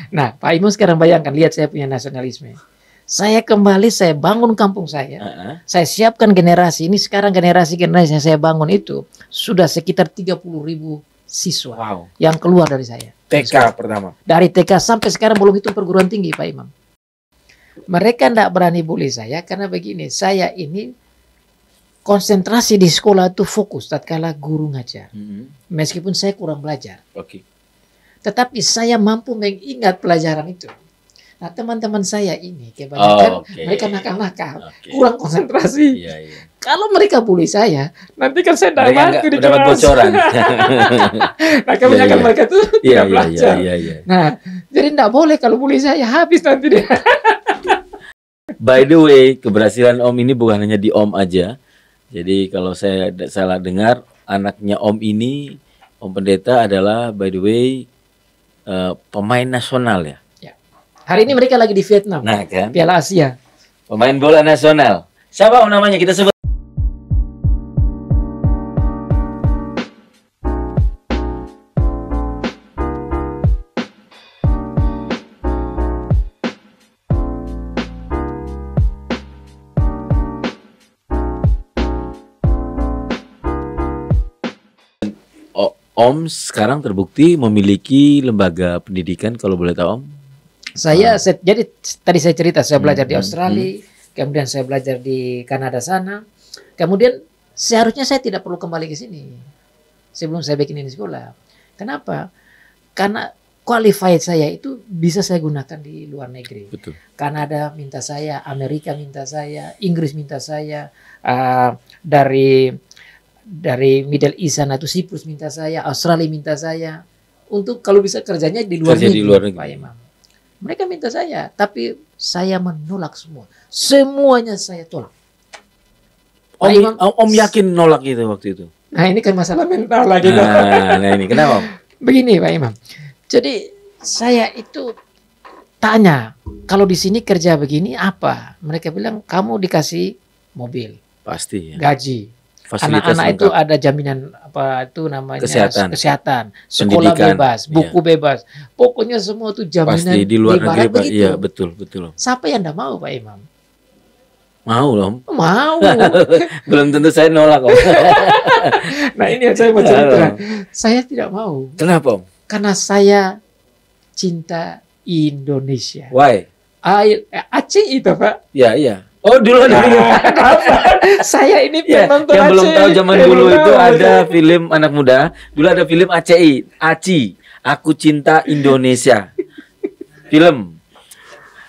Nah, Pak Imam sekarang bayangkan, lihat saya punya nasionalisme. Saya kembali, saya bangun kampung saya. Saya siapkan generasi. Ini sekarang generasi-generasi yang saya bangun itu sudah sekitar 30.000 siswa yang keluar dari saya. TK pertama. Dari TK sampai sekarang belum hitung perguruan tinggi, Pak Imam. Mereka tidak berani bully saya karena begini, saya ini konsentrasi di sekolah itu fokus tatkala guru ngajar. Meskipun saya kurang belajar. Tetapi saya mampu mengingat pelajaran itu. Nah, teman-teman saya ini kebanyakan mereka nakal-nakal, kurang konsentrasi. Kalau mereka bully saya, nanti kan saya dapat bocoran. Nah, kebanyakan mereka tuh tidak belajar. Nah, jadi tidak boleh kalau bully saya, habis nanti dia. By the way, keberhasilan Om ini bukan hanya di Om aja. Jadi kalau saya salah dengar, anaknya Om ini, Om Pendeta adalah by the way pemain nasional ya. Hari ini mereka lagi di Vietnam, nah, kan? Piala Asia. Pemain bola nasional. Siapa Om namanya? Kita sebut. Om sekarang terbukti memiliki lembaga pendidikan, kalau boleh tahu Om? Jadi tadi saya cerita saya belajar di Australia, kemudian saya belajar di Kanada sana. Kemudian seharusnya saya tidak perlu kembali ke sini sebelum saya bikin ini sekolah. Kenapa? Karena qualified saya itu bisa saya gunakan di luar negeri. Betul. Kanada minta saya, Amerika minta saya, Inggris minta saya, dari Middle East sana itu Siprus minta saya, Australia minta saya untuk kalau bisa kerjanya di luar negeri, Pak Imam. Mereka minta saya, tapi saya menolak semua. Semuanya saya tolak. Om yakin nolak itu waktu itu? Nah, ini kan masalah mental lagi. Nah ini kenapa Om? Begini Pak Imam. Jadi saya itu tanya, kalau di sini kerja begini apa? Mereka bilang kamu dikasih mobil. Pasti ya. Gaji. Anak-anak itu ada jaminan apa itu namanya kesehatan, sekolah bebas, buku bebas, pokoknya semua itu jaminan. Pasti di luar negeri Pak, iya betul. Siapa yang tidak mau Pak Imam? Mau loh. Mau. Belum tentu saya nolak Om. Nah ini yang saya mau cerita. Saya tidak mau. Kenapa Om? Karena saya cinta Indonesia. Why? Aceh itu Pak. Iya. Oh dulu ada film. Saya ini penonton yang Aceh. Belum tahu zaman dulu itu ada film anak muda. Dulu ada film Aci, Aku Cinta Indonesia. Film.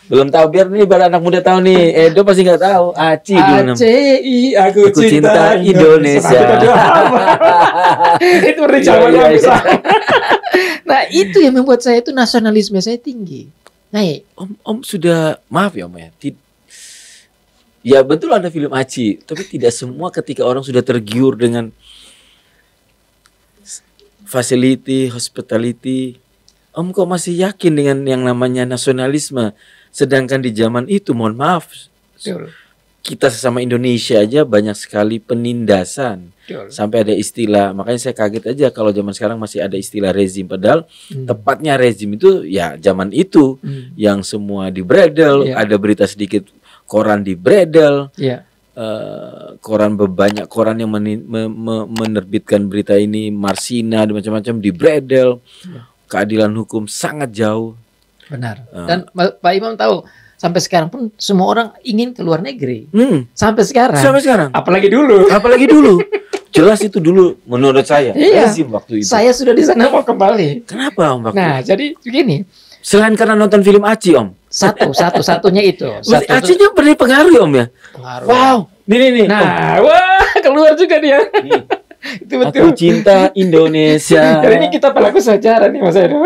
Belum tahu, biar nih para anak muda tahu nih. Edo pasti nggak tahu. Aci dulu. Aku cinta Indonesia. Itu dari zaman Nah itu yang membuat saya itu nasionalisme saya tinggi. Naik. Om sudah, maaf ya Om ya. Ya betul ada film Aci, tapi tidak semua ketika orang sudah tergiur dengan facility, hospitality. Om kok masih yakin dengan yang namanya nasionalisme? Sedangkan di zaman itu, mohon maaf, kita sesama Indonesia aja banyak sekali penindasan. Sampai ada istilah, makanya saya kaget aja kalau zaman sekarang masih ada istilah rezim. Padahal tepatnya rezim itu ya zaman itu yang semua dibredel, ada berita sedikit koran di bredel, koran banyak koran yang menerbitkan berita ini, Marsina dan macam-macam di bredel, keadilan hukum sangat jauh. Benar. Dan Pak Imam tahu sampai sekarang pun semua orang ingin ke luar negeri. Sampai sekarang. Apalagi dulu. Jelas itu dulu menurut saya. Iya. Waktu itu. Saya sudah di sana mau kembali. Kenapa Om? Nah, jadi begini. Selain karena nonton film Aci Om. Satunya itu. Acinya berpengaruh Om ya? Pengaruh. Wow. Nih. Nah, wah keluar juga dia. Itu betul. Aku cinta Indonesia. Jadi ini kita pelaku sejarah nih Mas Edo.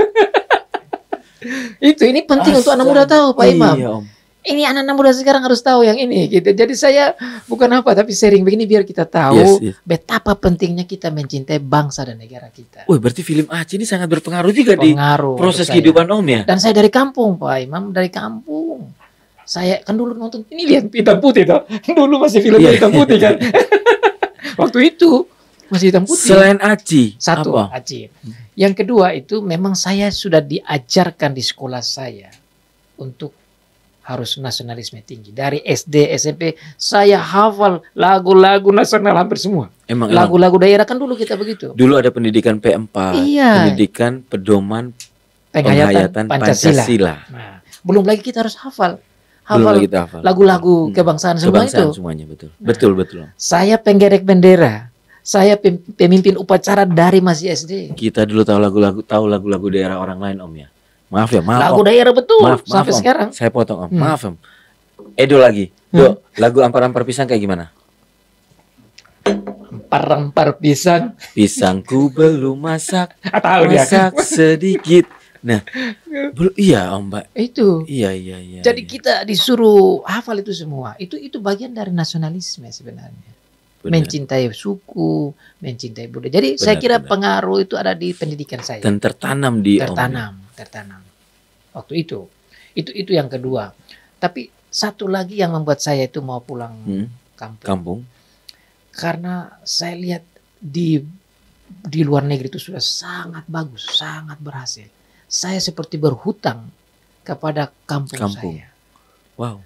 Ini penting untuk anak muda tahu Pak Imam. Iya, Om. Ini anak-anak muda sekarang harus tahu yang ini gitu. Jadi saya bukan apa tapi sharing begini biar kita tahu betapa pentingnya kita mencintai bangsa dan negara kita. Berarti film Aci ini sangat berpengaruh juga di proses kehidupan Om ya. Dan saya dari kampung Pak Imam, dari kampung. Saya kan dulu nonton ini lihat hitam putih toh. Dulu masih film hitam putih kan. Waktu itu masih hitam putih. Selain aci, Satu, apa? aci. Yang kedua itu memang saya sudah diajarkan di sekolah saya untuk harus nasionalisme tinggi. Dari SD, SMP, saya hafal lagu-lagu nasional hampir semua. Emang Lagu-lagu daerah kan dulu kita begitu. dulu ada pendidikan P4, Iya. pendidikan pedoman Penghayatan Pancasila. Nah, belum lagi kita harus hafal. Belum lagi kita hafal. Lagu-lagu kebangsaan semua Kebangsaan itu. semuanya, betul. Nah. Betul. Saya penggerek bendera. Saya pemimpin upacara dari masih SD. Kita dulu tahu lagu-lagu daerah orang lain, Om ya. Maaf ya, maaf. Lagu Om. daerah betul Om. sampai sekarang. Saya potong, Om. Maaf, Om. Edo lagi. Do, lagu ampar-ampar pisang kayak gimana? Ampar-ampar pisang. Pisangku belum masak. Tahu dia. Masak sedikit. Nah, iya, Om, Mbak. Itu. Iya. Jadi kita disuruh hafal itu semua. Itu bagian dari nasionalisme sebenarnya. Benar. Mencintai suku, mencintai budaya. Jadi saya kira pengaruh itu ada di pendidikan saya. Dan tertanam di tertanam. Waktu itu. Itu yang kedua. Tapi satu lagi yang membuat saya itu mau pulang kampung. Karena saya lihat di luar negeri itu sudah sangat bagus, sangat berhasil. Saya seperti berhutang kepada kampung. Saya. Wow.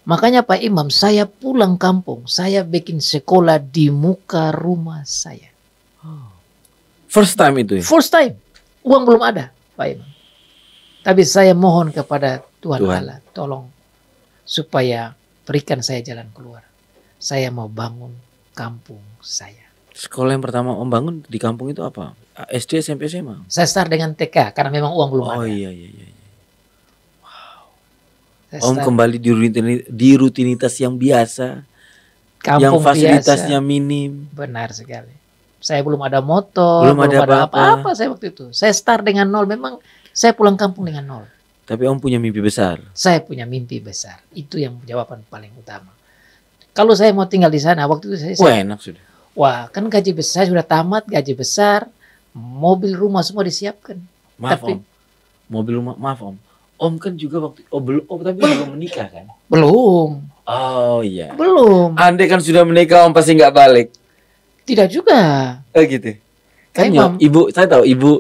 Makanya Pak Imam, saya pulang kampung, saya bikin sekolah di muka rumah saya. First time itu ya? First time. Uang belum ada, Pak Imam. Tapi saya mohon kepada Tuhan Allah, tolong supaya berikan saya jalan keluar. Saya mau bangun kampung saya. Sekolah yang pertama Om bangun di kampung itu apa? SD, SMP, SMA? Saya start dengan TK karena memang uang belum ada. Oh iya. Om kembali di rutinitas yang biasa, kampung yang fasilitasnya biasa. Minim. Benar sekali. Saya belum ada motor, belum ada apa-apa saya waktu itu. Saya start dengan nol. Memang saya pulang kampung dengan nol. Tapi Om punya mimpi besar. Saya punya mimpi besar. Itu yang jawaban paling utama. Kalau saya mau tinggal di sana, waktu itu saya enak sudah. Wah, kan gaji besar sudah tamat, gaji besar, mobil rumah semua disiapkan. Maaf Om, mobil rumah, maaf Om. Om kan juga waktu tapi belum menikah kan? Belum. Oh iya. Belum. Andai kan sudah menikah Om pasti nggak balik. Tidak juga. Oh gitu. Kan Imam. Ibu, saya tahu Ibu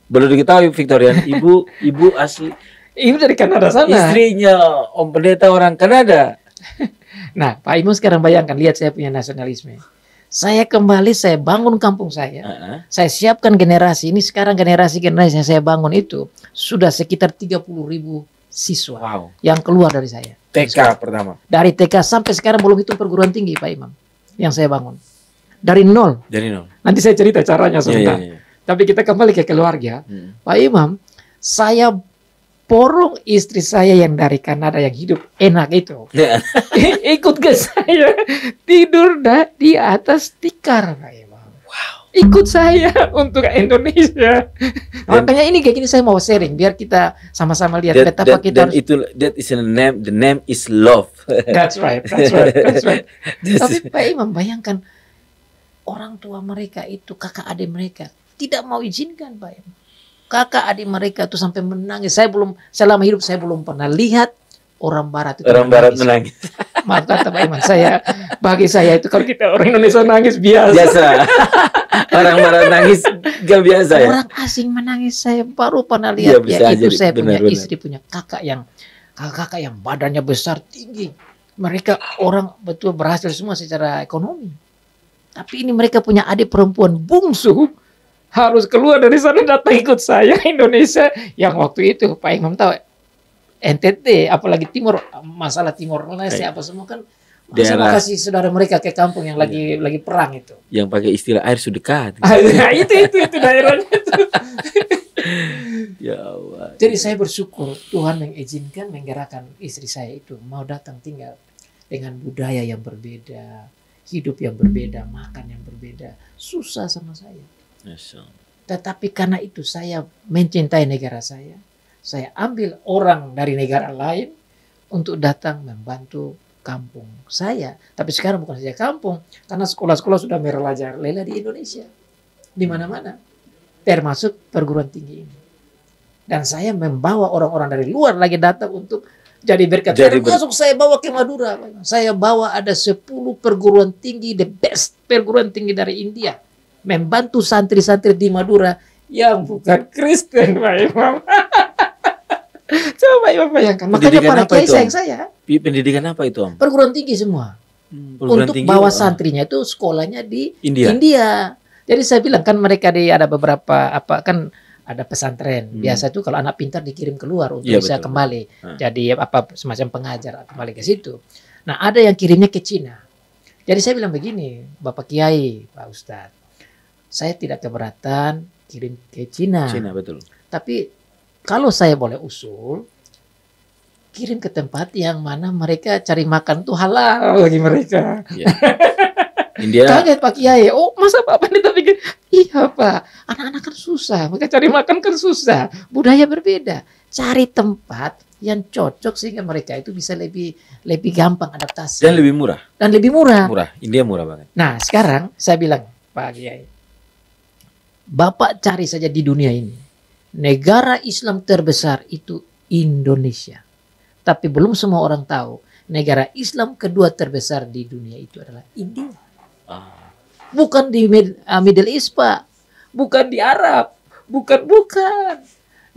belum diketahui Victorian. Ibu asli. Ibu dari Kanada sana. Istrinya Om Pendeta orang Kanada. Nah, Pak Imam sekarang bayangkan, lihat saya punya nasionalisme. Saya kembali, saya bangun kampung saya. Saya siapkan generasi. Ini sekarang generasi yang saya bangun itu sudah sekitar 30.000 siswa yang keluar dari saya. TK pertama. Dari TK sampai sekarang belum hitung perguruan tinggi Pak Imam yang saya bangun. Dari nol. Nanti saya cerita caranya sebentar. Tapi kita kembali ke keluarga. Pak Imam, saya porong istri saya yang dari Kanada yang hidup enak itu. Ikut ke saya tidur di atas tikar Pak Imam. Wow. Ikut saya untuk Indonesia. Makanya ini kayak gini saya mau sharing biar kita sama-sama lihat betapa kita harus. That is the name is love. That's right. Tapi Pak Imam bayangkan orang tua mereka itu, kakak adik mereka tidak mau izinkan Pak Imam. Kakak adik mereka itu sampai menangis. Selama hidup saya belum pernah lihat orang Barat itu menangis. Maaf kata Pak Iman, bagi saya itu kalau kita orang Indonesia nangis biasa. Orang Barat nangis gak biasa ya. Orang asing menangis saya baru pernah lihat. Itu saya punya istri, punya kakak yang badannya besar tinggi. Mereka orang betul berhasil semua secara ekonomi. Tapi ini mereka punya adik perempuan bungsu. Harus keluar dari sana datang ikut saya Indonesia yang waktu itu Pak Imam tahu NTT apalagi masalah Timor Leste apa semua kan saya kasih saudara mereka ke kampung yang lagi perang itu yang pakai istilah air sudekat. itu daerahnya itu. Ya Allah. Jadi saya bersyukur Tuhan mengizinkan menggerakkan istri saya itu mau datang tinggal dengan budaya yang berbeda, hidup yang berbeda, makan yang berbeda, susah sama saya. Tetapi karena itu saya mencintai negara saya ambil orang dari negara lain untuk datang membantu kampung saya. Tapi sekarang bukan saja kampung, karena sekolah-sekolah sudah merajalela di Indonesia, di mana-mana, termasuk perguruan tinggi ini. Dan saya membawa orang-orang dari luar lagi datang untuk jadi berkat. Termasuk saya bawa ke Madura. Saya bawa ada 10 perguruan tinggi, the best perguruan tinggi dari India. membantu santri-santri di Madura yang bukan Kristen, Pak Imam. Coba Imam bayangkan. Makanya para kiai sayang saya. Pendidikan apa itu, Om? Perguruan tinggi semua. Untuk tinggi, bawa santrinya itu sekolahnya di India. Jadi saya bilang kan mereka ada beberapa kan ada pesantren. Biasa itu kalau anak pintar dikirim keluar untuk bisa kembali. Jadi semacam pengajar kembali ke situ. Nah, ada yang kirimnya ke Cina. Jadi saya bilang begini, Bapak Kiai, Pak Ustadz, saya tidak keberatan kirim ke Cina. Cina, betul. Tapi kalau saya boleh usul, kirim ke tempat yang mana mereka cari makan tuh halal bagi mereka. Ya. India. Kaget Pak Kiai. Oh, masa Pak Pendeta pikir, iya Pak, anak-anak kan susah, mereka cari makan kan susah. Budaya berbeda. Cari tempat yang cocok sehingga mereka itu bisa lebih gampang adaptasi. Dan lebih murah. Murah. India murah banget. Nah, sekarang saya bilang, Pak Kiai, Bapak cari saja di dunia ini. Negara Islam terbesar itu Indonesia. Tapi belum semua orang tahu negara Islam kedua terbesar di dunia itu adalah India. Bukan di Middle East, Pak. Bukan di Arab. Bukan.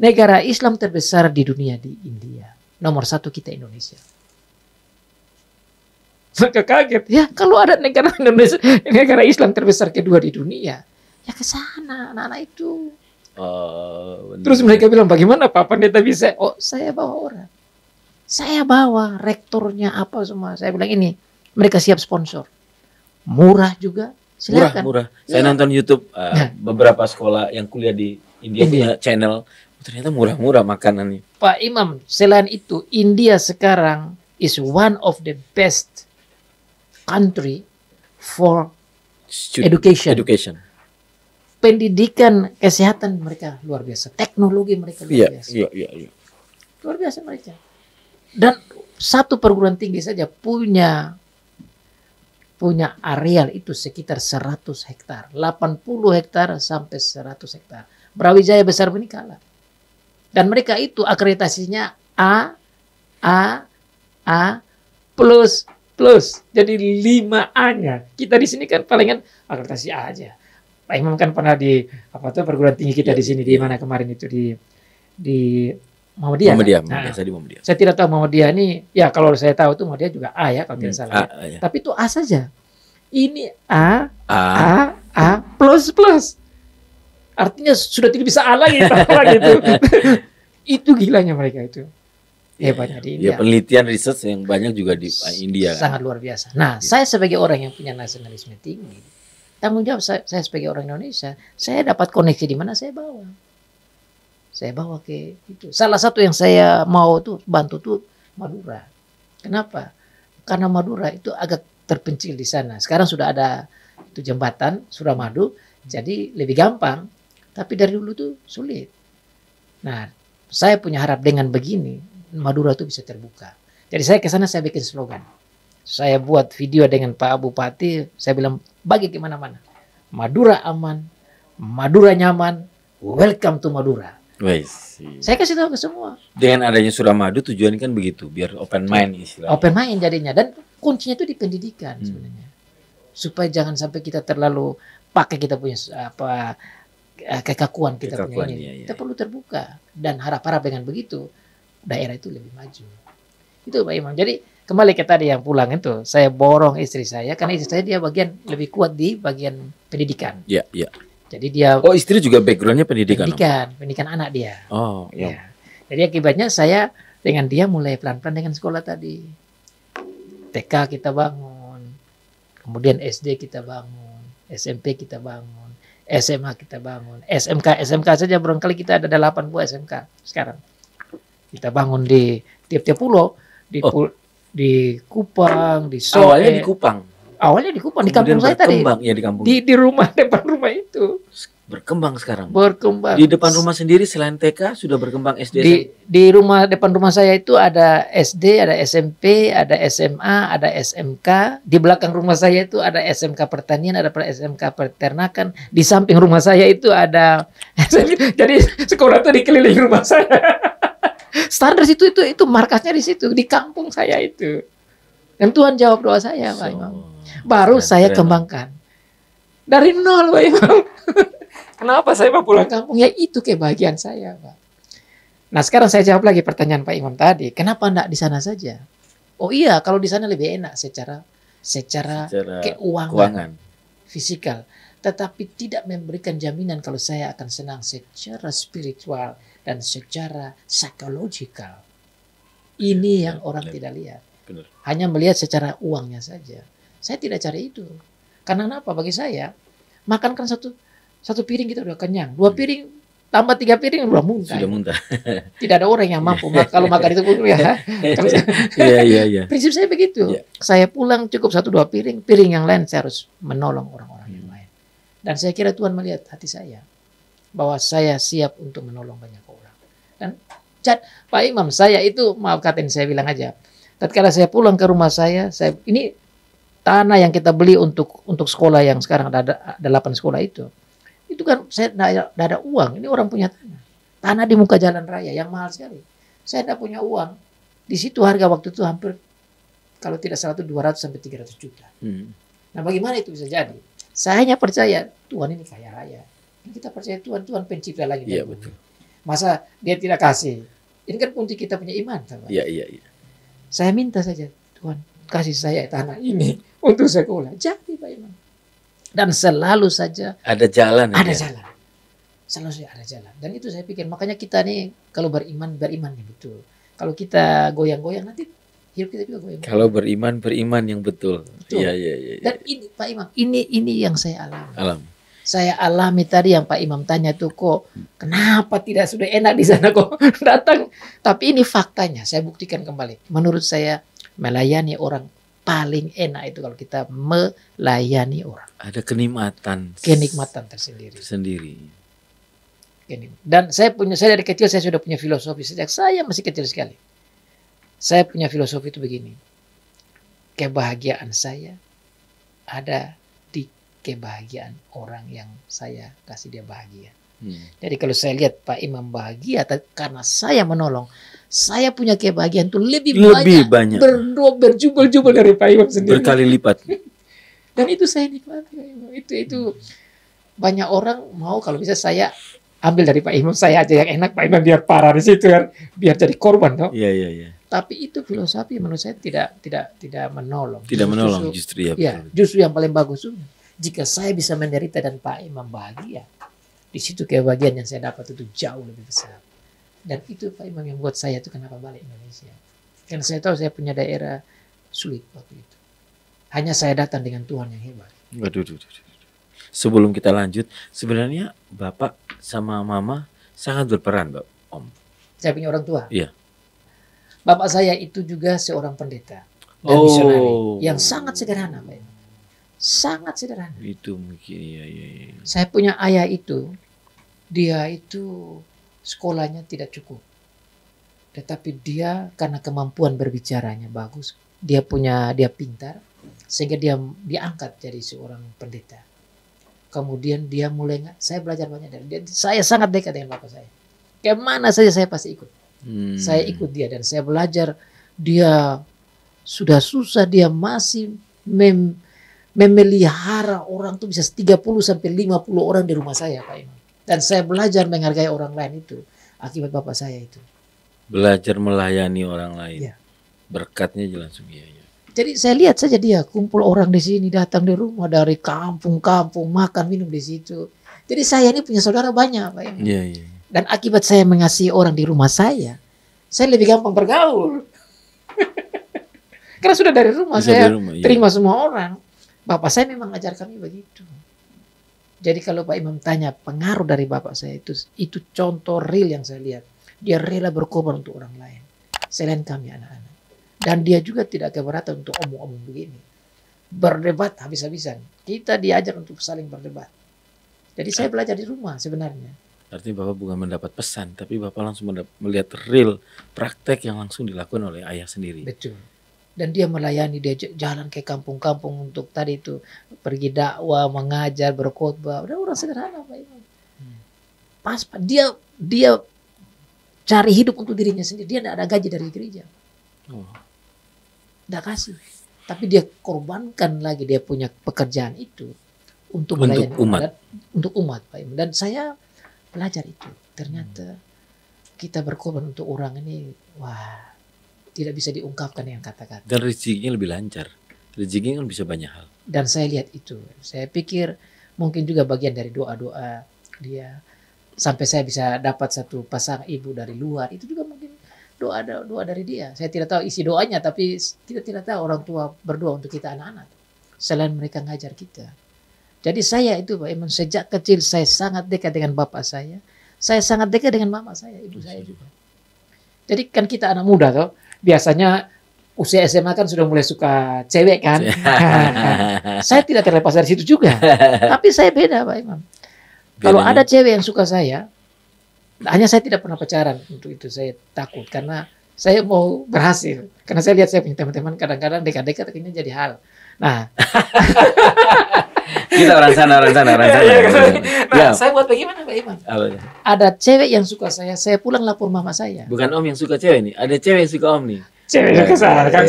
Negara Islam terbesar di dunia di India. Nomor 1 kita Indonesia. Maka kaget. Ya kalau ada negara Islam terbesar kedua di dunia, ya ke sana anak-anak itu. Terus mereka bilang, bagaimana Pak Pendeta bisa? Oh, saya bawa orang. Saya bawa rektornya apa semua. Saya bilang ini, mereka siap sponsor. Murah juga, silakan. Murah. Saya nonton YouTube beberapa sekolah yang kuliah di India punya channel. Ternyata murah-murah makanannya. Pak Imam, selain itu India sekarang is one of the best country for education. Pendidikan kesehatan mereka luar biasa. Teknologi mereka luar biasa. Iya. Luar biasa mereka. Dan satu perguruan tinggi saja punya areal itu sekitar 100 hektar. 80 hektar sampai 100 hektar. Brawijaya besar ini kalah. Dan mereka itu akreditasinya A plus. Jadi 5A-nya. Kita di sini kan palingan akreditasi A aja. Pak Imam kan pernah di perguruan tinggi kita di sini di mana kemarin itu di Muhammadiyah. Saya tidak tahu Muhammadiyah ini, ya kalau saya tahu itu Muhammadiyah juga A ya kalau tidak salah. Ya. Tapi itu A saja. Ini A plus. Artinya sudah tidak bisa A lagi gitu. Itu gilanya mereka itu. Hebatnya di India. Ya, penelitian riset yang banyak juga di India. Sangat luar biasa. Nah, saya sebagai orang yang punya nasionalisme tinggi, tanggung jawab saya sebagai orang Indonesia, saya dapat koneksi di mana saya bawa. Saya bawa ke itu. Salah satu yang saya mau tuh bantu tuh Madura. Kenapa? Karena Madura itu agak terpencil di sana. Sekarang sudah ada itu jembatan Suramadu, jadi lebih gampang. Tapi dari dulu tuh sulit. Nah, saya punya harap dengan begini, Madura itu bisa terbuka. Jadi saya ke sana saya bikin slogan. Saya buat video dengan Pak Bupati, saya bilang bagi kemana-mana. Madura aman, Madura nyaman, welcome to Madura. Saya kasih tahu ke semua. Dengan adanya Suramadu tujuan kan begitu, biar open mind istilahnya. Open mind jadinya, dan kuncinya itu di pendidikan sebenarnya. Supaya jangan sampai kita terlalu pakai kita punya kekakuan kita punya ini. Iya. Kita perlu terbuka dan harap-harap dengan begitu daerah itu lebih maju. Itu Pak Imam. Jadi kembali ke tadi yang pulang itu, saya borong istri saya karena istri saya dia bagian lebih kuat di bagian pendidikan. Iya. Jadi dia istri juga backgroundnya pendidikan anak dia. Oh, iya. Jadi akibatnya saya dengan dia mulai pelan-pelan dengan sekolah tadi. TK kita bangun, kemudian SD kita bangun, SMP kita bangun, SMA kita bangun, SMK saja barangkali kita ada 8 buah SMK sekarang. Kita bangun di tiap-tiap pulau, di Kupang, di Soe. Awalnya di Kupang, di kampung saya tadi. Ya, di kampung. Di rumah depan rumah itu. Berkembang sekarang. Di depan rumah sendiri selain TK sudah berkembang SD. Di depan rumah saya itu ada SD, ada SMP, ada SMA, ada SMK. Di belakang rumah saya itu ada SMK Pertanian, ada SMK Peternakan. Di samping rumah saya itu ada jadi sekolah itu dikelilingi rumah saya. Standar itu markasnya di situ, di kampung saya itu. Dan Tuhan jawab doa saya, Pak Imam. Baru saya kembangkan. Dari nol, Pak Imam. Kenapa saya mau pulang kampung? Ya itu kebahagiaan saya, Pak. Nah sekarang saya jawab lagi pertanyaan Pak Imam tadi. Kenapa enggak di sana saja? Oh iya, kalau di sana lebih enak secara keuangan, fisikal. Tetapi tidak memberikan jaminan kalau saya akan senang secara spiritual dan secara psikologikal. Ini yang orang tidak lihat. Benar. Hanya melihat secara uangnya saja. Saya tidak cari itu. Karena apa? Bagi saya, makan kan satu piring kita udah kenyang. 2 piring tambah 3 piring udah muntah. Sudah muntah. Tidak ada orang yang mampu kalau makan itu pun ya. Iya. Prinsip saya begitu. Ya. Saya pulang cukup 1-2 piring yang lain saya harus menolong orang-orang yang lain. Dan saya kira Tuhan melihat hati saya bahwa saya siap untuk menolong banyak orang. Dan Pak Imam, saya itu maaf katain saya bilang aja. Tatkala saya pulang ke rumah saya ini tanah yang kita beli untuk sekolah yang sekarang ada 8 sekolah itu kan saya tidak ada uang. Ini orang punya tanah di muka jalan raya yang mahal sekali. Saya tidak punya uang. Di situ harga waktu itu hampir kalau tidak salah itu 200 sampai 300 juta. Nah bagaimana itu bisa jadi? Saya hanya percaya Tuhan ini kaya raya. Kita percaya Tuhan pencipta langit dan bumi. Betul. Masa dia tidak kasih? Ini kan kunci kita punya iman. Iya. Saya minta saja Tuhan kasih saya tanah ini untuk sekolah. Jadi Pak Imam. Dan selalu saja ada jalan. Jalan. Selalu saja ada jalan. Dan itu saya pikir makanya kita nih kalau beriman nih betul. Kalau kita goyang-goyang nanti hidup kita juga goyang. Kalau beriman yang betul. Iya. Dan ini Pak Imam, ini yang saya alami. Saya alami tadi yang Pak Imam tanya tuh kok kenapa tidak sudah enak di sana kok datang. Tapi ini faktanya, saya buktikan kembali. Menurut saya melayani orang paling enak itu kalau kita melayani orang. Ada kenikmatan tersendiri. Dan saya dari kecil saya sudah punya filosofi sejak saya masih kecil sekali. Saya punya filosofi itu begini. Kebahagiaan saya ada di kebahagiaan orang yang saya kasih dia bahagia. Jadi kalau saya lihat Pak Imam bahagia karena saya menolong, saya punya kebahagiaan itu lebih banyak. Berjubel-jubel dari Pak Imam sendiri. Berkali lipat. Dan itu saya nikmati. Itu banyak orang mau kalau bisa saya ambil dari Pak Imam, saya aja yang enak, Pak Imam biar parah di situ kan, biar jadi korban toh. Iya. Tapi itu filosofi menurut saya tidak menolong. Tidak menolong justru ya. Ya, justru yang paling bagus itu jika saya bisa menderita dan Pak Imam bahagia. Di situ kebahagiaan yang saya dapat itu jauh lebih besar. Dan itu Pak Imam yang buat saya itu kenapa balik Indonesia. Karena saya tahu saya punya daerah sulit waktu itu. Hanya saya datang dengan Tuhan yang hebat. Waduh. Sebelum kita lanjut, sebenarnya Bapak sama Mama sangat berperan, Om. Saya punya orang tua. Iya. Bapak saya itu juga seorang pendeta dan misionari yang sangat sederhana, Pak Imam. Sangat sederhana. Itu mungkin iya. Saya punya ayah itu, dia itu sekolahnya tidak cukup. Tetapi dia karena kemampuan berbicaranya bagus, dia pintar, sehingga dia diangkat jadi seorang pendeta. Kemudian dia mulai, saya belajar banyak dari dia. Saya sangat dekat dengan bapak saya. Kemana saja saya pasti ikut. Saya ikut dia dan saya belajar. Dia sudah susah, dia masih memelihara orang tuh bisa 30 sampai 50 orang di rumah saya, Pak Imam. Dan saya belajar menghargai orang lain itu akibat bapak saya itu. Belajar melayani orang lain. Ya. Berkatnya langsung iya. Jadi saya lihat saja dia kumpul orang di sini, datang di rumah dari kampung-kampung, makan minum di situ. Jadi saya ini punya saudara banyak, Pak Imam. Iya. Dan akibat saya mengasihi orang di rumah saya lebih gampang bergaul. Karena sudah dari rumah saya terima semua orang. Bapak saya memang ajar kami begitu. Jadi kalau Pak Imam tanya pengaruh dari bapak saya itu contoh real yang saya lihat. Dia rela berkorban untuk orang lain. Selain kami anak-anak. Dan dia juga tidak keberatan untuk omong-omong begini. Berdebat habis-habisan. Kita diajar untuk saling berdebat. Jadi saya belajar di rumah sebenarnya. Artinya Bapak bukan mendapat pesan, tapi Bapak langsung melihat real praktek yang langsung dilakukan oleh ayah sendiri. Betul. Dan dia melayani, dia jalan ke kampung-kampung untuk tadi itu pergi dakwah, mengajar, berkhotbah. Udah orang sederhana Pak Imam. Pas dia cari hidup untuk dirinya sendiri. Dia tidak ada gaji dari gereja. Tidak kasih. Tapi dia korbankan lagi dia punya pekerjaan itu untuk melayani umat. dan untuk umat Pak Imam. Dan saya belajar itu. Ternyata kita berkorban untuk orang ini, wah, tidak bisa diungkapkan dengan kata-kata. Dan rezekinya lebih lancar. Rezekinya kan bisa banyak hal. Dan saya lihat itu. Saya pikir mungkin juga bagian dari doa-doa dia. Sampai saya bisa dapat satu pasang ibu dari luar. Itu juga mungkin doa dari dia. Saya tidak tahu isi doanya, tapi tidak tahu orang tua berdoa untuk kita anak-anak. Selain mereka ngajar kita. Jadi saya itu Pak Imam, sejak kecil saya sangat dekat dengan bapak saya. Saya sangat dekat dengan mama saya, ibu saya juga. Jadi kan kita anak muda toh, biasanya usia SMA kan sudah mulai suka cewek kan. Saya tidak terlepas dari situ juga. Tapi saya beda Pak Imam. Kalau ada cewek yang suka saya, hanya saya tidak pernah pacaran. Untuk itu saya takut karena saya mau berhasil. Karena saya lihat saya punya teman-teman kadang-kadang dekat-dekat akhirnya jadi hal. Nah, kita orang sana. Nah, saya buat bagaimana Pak Iman? Ada cewek yang suka saya pulang lapor mama saya. Bukan Om yang suka cewek nih, ada cewek yang suka Om nih. Cewek yang suka saya kan.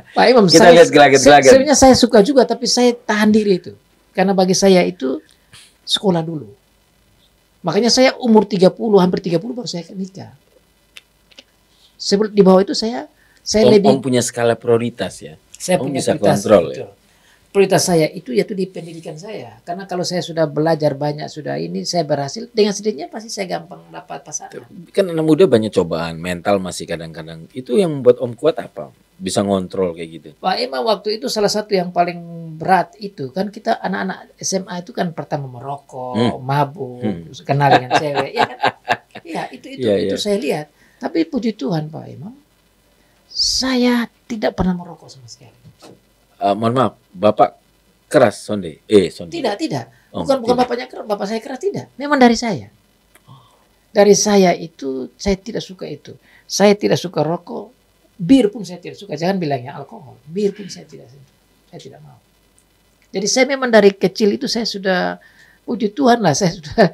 Pak Imam, kita lihat gelagat-gelagat. Sebenarnya saya suka juga, tapi saya tahan diri itu. Karena bagi saya itu sekolah dulu. Makanya saya umur 30, hampir 30 baru saya nikah. Sebelum di bawah itu saya lebih. Om punya skala prioritas ya. Saya Om punya bisa prioritas, kontrol betul. ya. Prioritas saya itu yaitu di pendidikan saya. Karena kalau saya sudah belajar banyak, sudah ini saya berhasil, dengan sedihnya pasti saya gampang dapat pasangan. Kan anak muda banyak cobaan, mental masih kadang-kadang. Itu yang membuat Om kuat apa? Bisa ngontrol kayak gitu. Pak Emang waktu itu salah satu yang paling berat itu kan kita anak-anak SMA itu kan pertama merokok, mabuk, kenal dengan cewek, ya kan? Ya itu saya lihat. Tapi puji Tuhan Pak Imam, saya tidak pernah merokok sama sekali. Mohon maaf, Bapak keras sonde? Sonde. Tidak. Bukan bapaknya keras, bapak saya keras, tidak. Memang dari saya. Dari saya itu, saya tidak suka itu. Saya tidak suka rokok, bir pun saya tidak suka. Jangan bilangnya alkohol, bir pun saya tidak mau. Jadi saya memang dari kecil itu saya sudah, puji Tuhan lah, saya sudah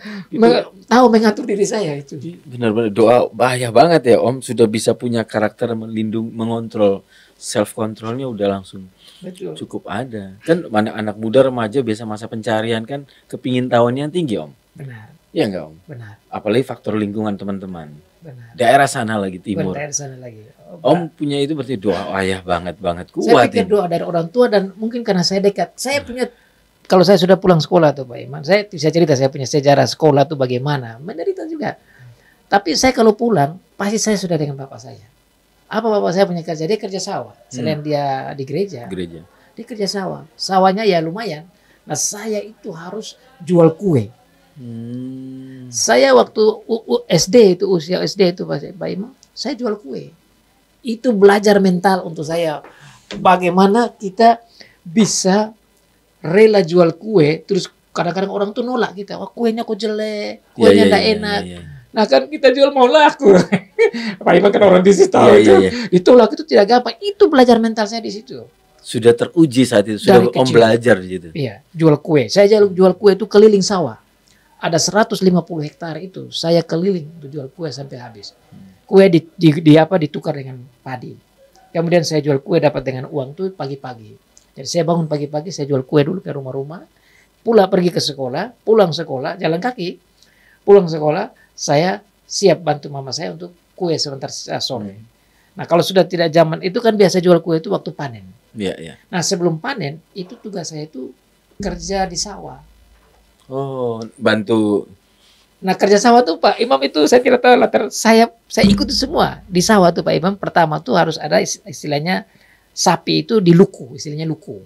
tahu mengatur diri saya itu. Benar-benar doa bahaya banget ya Om, sudah bisa punya karakter mengontrol, self controlnya udah langsung. Betul. Cukup ada. Kan anak muda remaja biasa masa pencarian kan kepingin tahunnya yang tinggi Om. Benar. Iya enggak Om? Benar. Apalagi faktor lingkungan teman-teman. Benar. Daerah sana lagi timur. Daerah sana lagi. Om punya itu berarti doa ayah banget kuat. Saya pikir doa dari orang tua dan mungkin karena saya dekat. Saya punya, kalau saya sudah pulang sekolah tuh Pak Iman, saya bisa cerita saya punya sejarah sekolah tuh bagaimana. Menderita juga. Tapi saya kalau pulang, pasti saya sudah dengan bapak saya. Apa bapak saya punya kerja? Dia kerja sawah. Selain dia di gereja. Dia kerja sawah. Sawahnya ya lumayan. Nah saya itu harus jual kue. Saya waktu SD itu, usia SD itu Pak Imam, saya jual kue. Itu belajar mental untuk saya. Bagaimana kita bisa rela jual kue, terus kadang-kadang orang tuh nolak kita. Wah kuenya kok jelek, kuenya enggak enak. Nah kan kita jual mau laku. Pak Iman kan orang di situ tahu itu. Ditolak itu tidak gampang. Itu belajar mental saya di situ. Sudah teruji saat itu. Sudah Om belajar gitu. Iya, jual kue. Saya jual kue itu keliling sawah. Ada 150 hektar itu. Saya keliling untuk jual kue sampai habis. Kue ditukar dengan padi. Kemudian saya jual kue dapat dengan uang tuh pagi-pagi. Jadi saya bangun pagi-pagi, saya jual kue dulu ke rumah-rumah. Pergi ke sekolah, pulang sekolah, jalan kaki. Pulang sekolah, saya siap bantu mama saya untuk kue sebentar sore. Nah kalau sudah tidak zaman itu kan biasa jual kue itu waktu panen. Iya. Nah sebelum panen itu tugas saya itu kerja di sawah. Oh bantu. Nah kerja sawah tuh Pak Imam itu saya tidak tahu latar saya ikuti semua di sawah tuh Pak Imam. Pertama tuh harus ada istilahnya sapi itu diluku, istilahnya luku.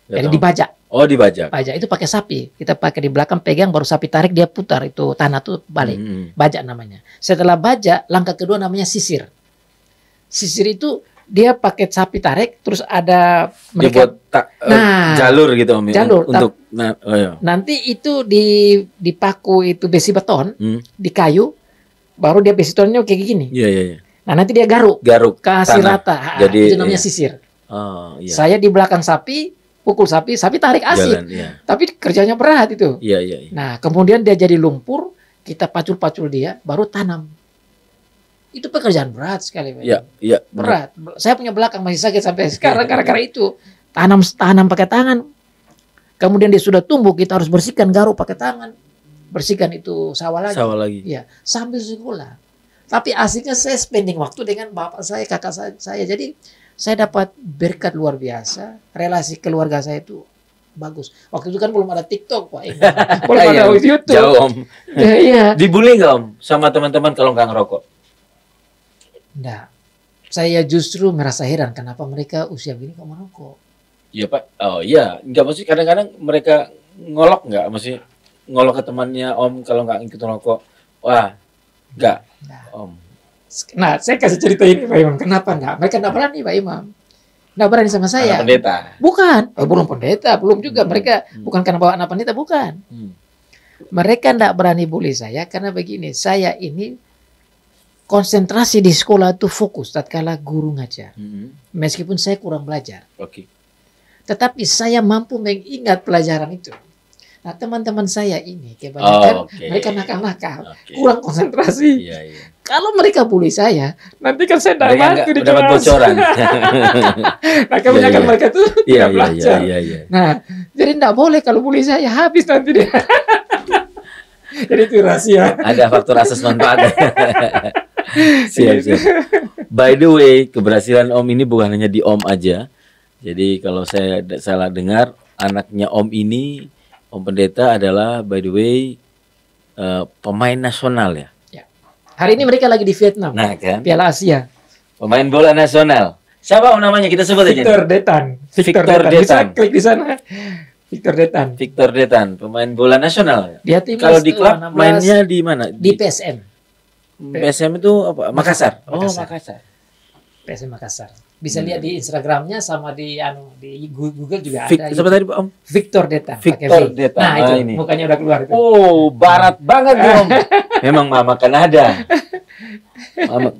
Jadi dibajak. Oh dibajak. Bajak itu pakai sapi. Kita pakai di belakang pegang baru sapi tarik dia putar itu tanah tuh balik. Bajak namanya. Setelah bajak langkah kedua namanya sisir. Sisir itu dia pakai sapi tarik terus ada mereka jalur gitu Om. Jalur untuk nanti itu dipaku itu besi beton di kayu baru dia besi betonnya kayak gini. Iya. Nah nanti dia garuk kasih tanah. Rata. Jadi itu namanya sisir. Oh, iya. Saya di belakang sapi pukul sapi tarik asik. Tapi kerjanya berat itu. Iya. Nah, kemudian dia jadi lumpur, kita pacul-pacul dia, baru tanam. Itu pekerjaan berat sekali. Iya. Berat. Saya punya belakang masih sakit sampai sekarang gara-gara itu. Tanam pakai tangan. Kemudian dia sudah tumbuh, kita harus bersihkan, garuk pakai tangan, bersihkan itu sawah lagi. Sawah lagi. Ya, sambil sekolah. Tapi asiknya saya spending waktu dengan bapak saya, kakak saya. Jadi saya dapat berkat luar biasa. Relasi keluarga saya itu bagus. Waktu itu kan belum ada TikTok, Pak. Belum ada YouTube. Jauh, Om. Iya. Dibully nggak, Om, sama teman-teman kalau nggak ngerokok? Enggak. Saya justru merasa heran kenapa mereka usia begini kok merokok. Iya, Pak. Oh iya, nggak, mesti kadang-kadang mereka ngolok nggak, mesti ngolok ke temannya, Om, kalau nggak ikut ngerokok. Wah, nggak, Om. Nah, saya kasih cerita ini, Pak Imam. Kenapa enggak? Mereka enggak berani, Pak Imam. Enggak berani sama saya. Anak pendeta. Bukan. Belum pendeta, belum juga. Mereka bukan karena bawa anak pendeta, bukan. Mereka enggak berani bully saya karena begini, saya ini konsentrasi di sekolah itu fokus tatkala guru ngajar. Meskipun saya kurang belajar. Oke. Tetapi saya mampu mengingat pelajaran itu. Nah, teman-teman saya ini kebanyakan mereka nakal-nakal, kurang konsentrasi. Iya, iya. Kalau mereka bully saya, nanti kan saya tidak mampu di dapat bocoran. Nah, kebanyakan mereka tuh tidak belajar. Iya. Nah, jadi tidak boleh kalau bully saya, habis nanti dia. Jadi itu rahasia. Ada faktor asas manfaat. Siap. By the way, keberhasilan Om ini bukan hanya di Om aja. Jadi kalau saya salah dengar, anaknya Om ini, Om Pendeta adalah by the way pemain nasional ya. Hari ini mereka lagi di Vietnam. Nah kan. Piala Asia. Pemain bola nasional. Siapa Om namanya? Kita sebut aja. Victor Detan. Bisa klik di sana. Victor Detan, pemain bola nasional. Dia kalau di klub mainnya di mana? Di PSM. PSM itu apa? Makassar. Oh, Makassar. PSM Makassar. Bisa lihat di Instagramnya sama di Google juga ada. Siapa tadi, Om? Victor Detan. Victor Detan. Nah, itu ini. mukanya udah keluar itu. Oh, barat banget, Om. Memang Mama Kanada.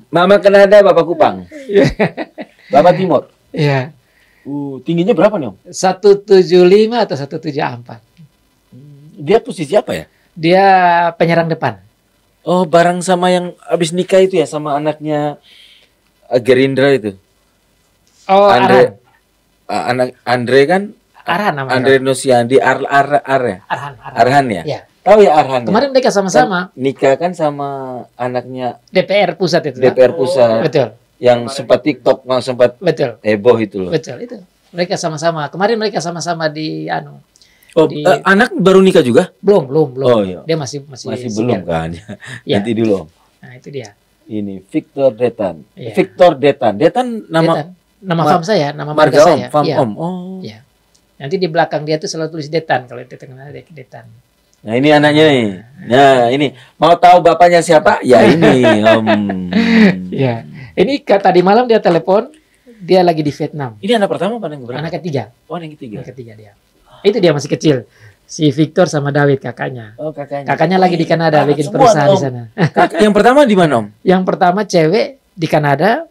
Mama Kanada, Bapak Kupang. Bapak Timur. Iya. Tingginya berapa nih, Om? 175 atau 174. Dia posisi apa ya? Dia penyerang depan. Oh, bareng sama yang habis nikah itu ya, sama anaknya Gerindra itu. Oh, Andre. Anak Andre kan? Arhan namanya. Andre Nosiandi Arhan ya? Ya. Tahu ya Arhan? Kemarin mereka sama-sama. Kan nikah kan sama anaknya DPR pusat itu. DPR pusat. Betul. Yang sempat TikTok, sempat betul. Heboh itu loh. Betul itu. Mereka sama-sama. Kemarin mereka sama-sama di anak baru nikah juga? Belum. Oh, iya. Dia masih belum kan. Ya. Nanti dulu, Om. Nah, itu dia. Ini Victor Detan. Ya. Victor Detan. Detan nama farm saya, nama marga saya. Farm ya. Om. Oh. Ya. Nanti di belakang dia tuh selalu tulis Detan, kalau itu kenal Detan. Nah, ini anaknya nih. Nah, ini mau tahu bapaknya siapa? Ya ini, Om. Ya. Ini tadi malam dia telepon, dia lagi di Vietnam. Ini anak pertama apa yang berapa? Anak ketiga. Oh, anak ketiga. Anak ketiga dia. Itu dia masih kecil. Si Victor sama David kakaknya. Oh, kakaknya. Kakaknya lagi di Kanada bikin perusahaan di sana. Yang pertama di mana, Om? Yang pertama cewek di Kanada,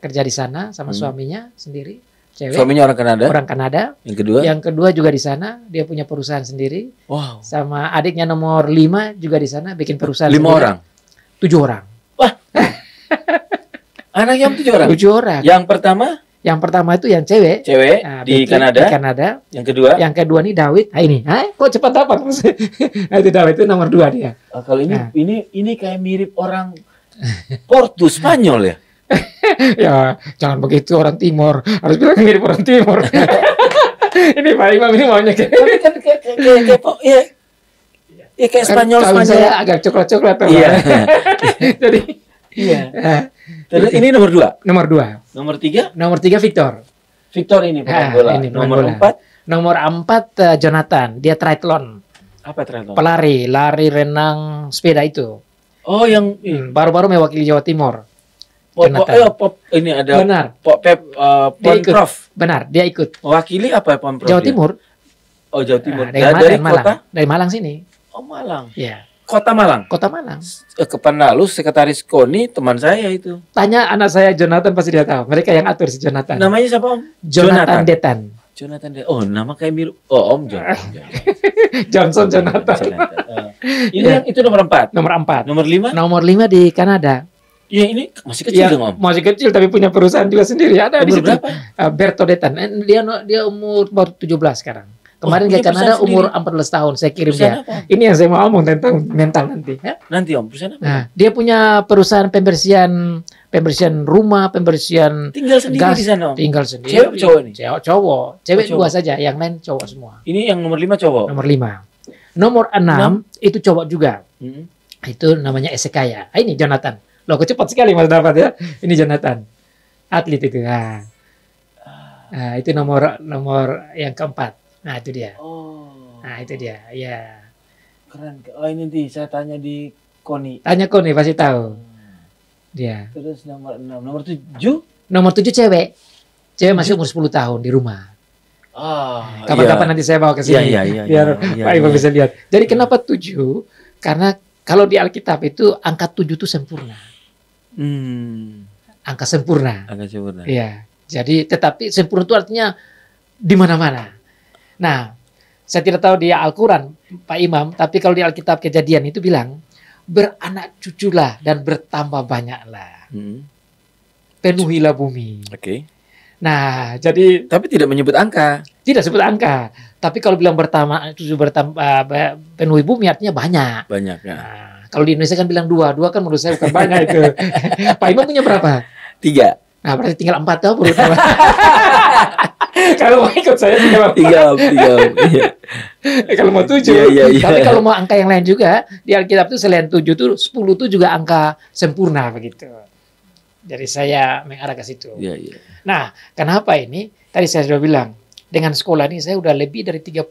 kerja di sana sama suaminya sendiri. Cewek. Suaminya orang Kanada. Orang Kanada. Yang kedua juga di sana, dia punya perusahaan sendiri. Wow. Sama adiknya nomor 5 juga di sana bikin perusahaan 5 sendiri. orang. 7 orang. Wah. Anak yang 7 orang. 7 orang. Yang pertama itu yang cewek. Nah, di Kanada. Di Kanada. Yang kedua nih David. Nah ini, kok cepat dapat? Nah, itu David itu nomor 2 dia. Kalau ini kayak mirip orang Portu Spanyol ya. Ya, jangan begitu, orang Timur. Harus bilang mirip orang Timur. Ini Pak Imam ini maunya kayak kayak Spanyol. Saya agak coklat-coklat. Iya. Jadi iya. Terus ini nomor 2. Nomor 2. Nomor 3? Nomor 3 Victor. Victor ini pemain bola. Nomor 4? Nomor 4 Jonathan. Dia triathlon. Apa triathlon? Pelari, lari renang sepeda itu. Oh, yang baru-baru mewakili Jawa Timur. Ini ada. Benar. Prof. Benar, dia ikut. Mewakili apa Prof? Jawa Timur. Oh, Jawa Timur. Dari kota? Dari Malang sini. Oh, Malang. Iya. Kota Malang. Kota Malang. Kapan lalu sekretaris KONI teman saya itu. Tanya anak saya Jonathan pasti dia tahu. Mereka yang atur si Jonathan. Namanya siapa, Om? Jonathan Detan. Jonathan Detan. Oh, nama kayak mirip. Oh, Om Jonathan. Jonathan. Ini yang itu nomor 4. Nomor 4. Nomor 5? Nomor 5 di Kanada. Ya, ini masih kecil dong, Om. Masih kecil tapi punya perusahaan juga sendiri. Ada di situ. Berapa? Berto Detan. Dia umur baru 17 sekarang. Kemarin punya ke Kanada perusahaan umur sendiri. 14 tahun saya kirim Perusahaan dia. apa? Ini yang saya mau ngomong tentang mental nanti. Ya? Nanti Om, perusahaan apa? Nah, dia punya perusahaan pembersihan rumah, pembersihan Tinggal sendiri gas, di sana Om. tinggal sendiri. Cewek apa cowok nih? Cowok. Cewek Oh, cowok. 2 saja, yang lain cowok semua. Ini yang nomor 5 cowok. Nomor 5. Nomor 6 itu cowok juga. Hmm. Itu namanya Esekaya. Ini Jonathan. Loh, kok cepat sekali Mas dapat ya. Ini Jonathan. Atlet itu. Nah, itu nomor yang keempat. Nah, itu dia. Oh. Nah, itu dia. Ya. Keren. Oh ini nih saya tanya di Koni. Tanya kok nih pasti tahu. Dia. Terus nomor 6, nomor 7. Nomor 7 cewek. Cewek masih umur 10 tahun di rumah. Ah, Kapan-kapan nanti saya bawa ke sini. Iya, biar iya, Pak Ibu iya. bisa lihat. Jadi kenapa 7? Karena kalau di Alkitab itu angka 7 itu sempurna. Angka sempurna. Agak sempurna. Iya. Jadi tetapi sempurna itu artinya di mana-mana. Nah, saya tidak tahu di Al-Quran Pak Imam, tapi kalau di Alkitab Kejadian itu bilang beranak cuculah dan bertambah banyaklah. Penuhilah bumi. Oke. Nah, jadi Tapi tidak menyebut angka. tidak sebut angka. Tapi kalau bilang penuhi bumi artinya banyak. Banyak ya. Nah, kalau di Indonesia kan bilang 2 kan menurut saya bukan banyak itu. Pak Imam punya berapa? 3. Nah, berarti tinggal 4 tahun baru tambah. Kalau mau ikut saya tinggal 4. 3. Iya. Kalau mau 7. Iya. Tapi kalau mau angka yang lain juga, di Alkitab itu selain 7 itu 10 itu juga angka sempurna begitu. Jadi saya mengarah ke situ. Iya. Nah, kenapa ini? Tadi saya sudah bilang, dengan sekolah ini saya udah lebih dari 30.000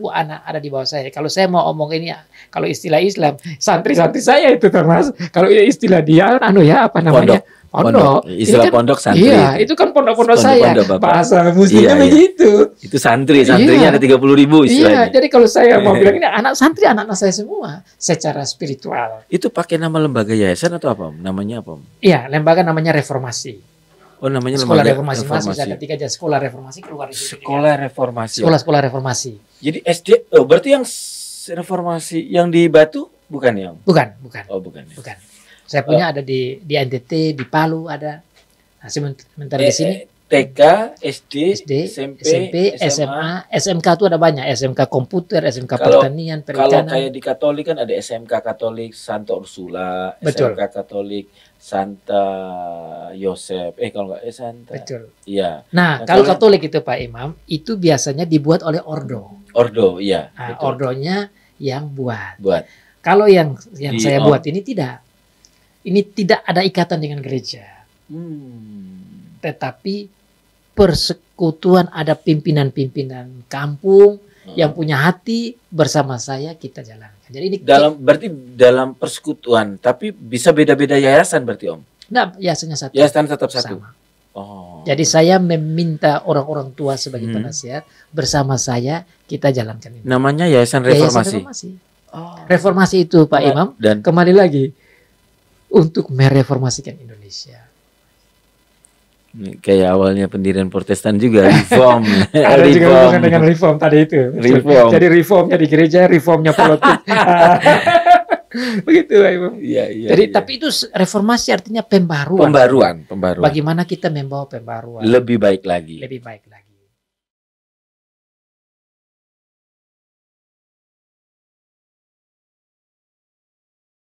anak ada di bawah saya. Kalau saya mau omong ini, kalau istilah Islam, santri-santri saya itu Mas. Kalau istilah dia, apa namanya? Pondok. Istilah pondok santri. Iya, itu kan pondok-pondok saya. Bapak. Bahasa muslimnya Iya. begitu. Itu santrinya ada 30.000 istilahnya. Iya, jadi kalau saya mau bilang ini anak santri, anak-anak saya semua secara spiritual. Itu pakai nama lembaga yayasan atau apa Om? Namanya apa Om? Iya, lembaga namanya Reformasi. Oh namanya Sekolah lembaga Reformasi. Mas bisa ketika aja Sekolah Reformasi keluar di situ. Sekolah Reformasi. Sekolah Reformasi. Jadi SD, berarti yang reformasi yang di Batu bukan ya Om? Bukan. Oh bukan. Ya. Bukan. Saya punya ada di NTT, di Palu ada. Nah, sementara di sini TK, SD, SMP, SMA, SMK itu ada banyak. SMK komputer, SMK Kalau- pertanian, Kalau perikanan. kayak di Katolik kan ada SMK Katolik Santa Ursula, Betul. SMK Katolik Santa Yosef. Kalau nggak Santa. Betul. Iya. Nah, Nah, kalau kalau- Katolik itu Pak Imam, itu biasanya dibuat oleh ordo. Ordo, iya. Nah, betul. ordonya yang buat. Buat. Kalau yang Di saya or- buat ini tidak. Ini tidak ada ikatan dengan gereja. Tetapi persekutuan ada pimpinan-pimpinan kampung yang punya hati bersama saya kita jalankan. Jadi ini Berarti dalam persekutuan, tapi bisa beda-beda yayasan berarti Om. nah, biasanya satu. Yayasan tetap satu. Sama. Oh. Jadi saya meminta orang-orang tua sebagai penasihat bersama saya kita jalankan ini. Namanya Yayasan Yayasan Reformasi. Reformasi. Oh. Reformasi itu Pak Imam Dan kembali lagi untuk mereformasikan Indonesia. kayak awalnya pendirian Protestan juga reform. Ada juga hubungan dengan reform tadi itu. Reform. Jadi reformnya di gereja, reformnya politik. Begitu Pak Imam. Iya. Jadi tapi itu reformasi artinya pembaruan. Pembaruan. Bagaimana kita membawa pembaruan Lebih baik lagi. lebih baik lagi.